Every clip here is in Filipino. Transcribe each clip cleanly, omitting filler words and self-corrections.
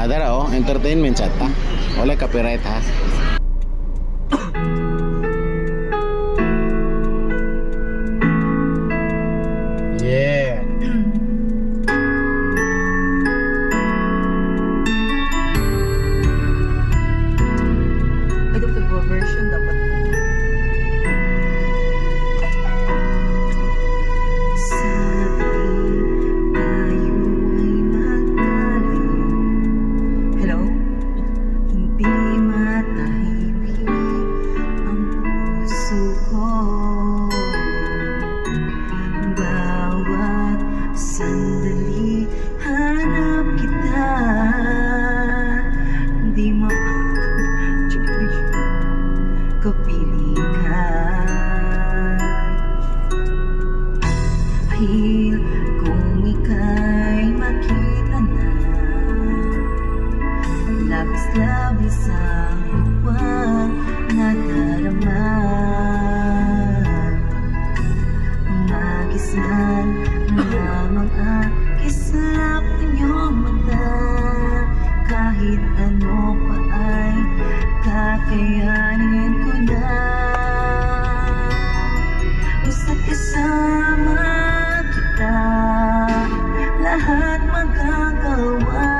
Adara oh, entertainment chat ta. Wala copyright ha. Yeah. Ito po version dapat. Kung ika'y makita na, labis-labis ang huwag nadarama. Mag-isman lamang ang kislap ng iyong mata. Kahit ano pa ay kakayanin ko na. Basta't kasama kita, lahat magagawa,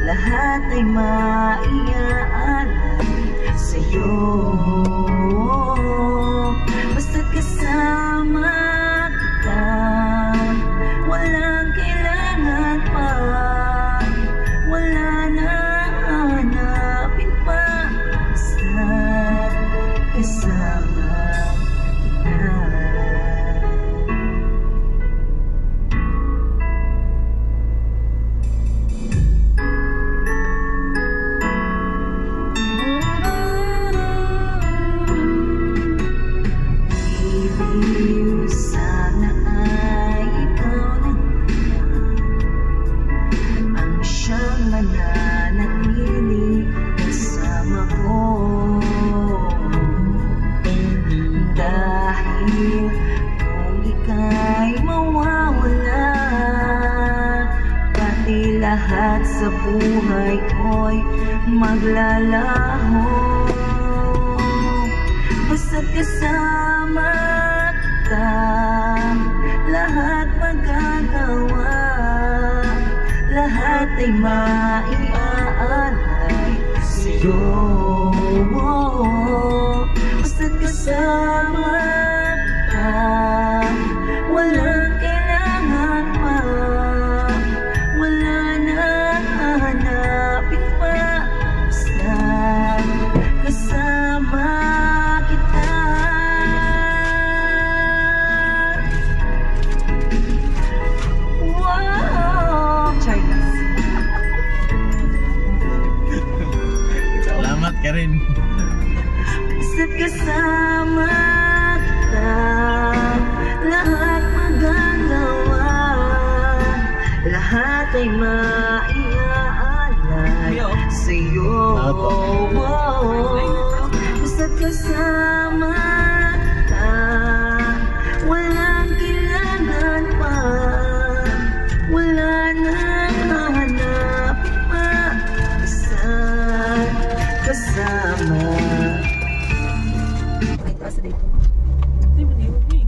lahat ay maiaalay sa'yo. Basta't kasama kita, walang kailangan pa, wala na hanapin pa. Basta't kasama kita. Sana ay ikaw na ang siyang mananatili kasama ko. Dahil kung ika'y mawawala, pati lahat sa buhay ko'y maglalaho. Basta't kasama kita, lahat magagawa, lahat ay maiaalay sa'yo. Basta't kasama kita, walang kailangan pa, wala na hanapin pa. Basta't kasama kita. Wow! Chinese. Salamat ka rin. Basta't kasama kita, lahat magagawa, lahat ay maiaalay sa'yo. Basta't kasama kita, walang kailangan pa, wala nang hahanapin pa. Basta't kasama. Ay, taas dito. Hindi mo nilog niya eh.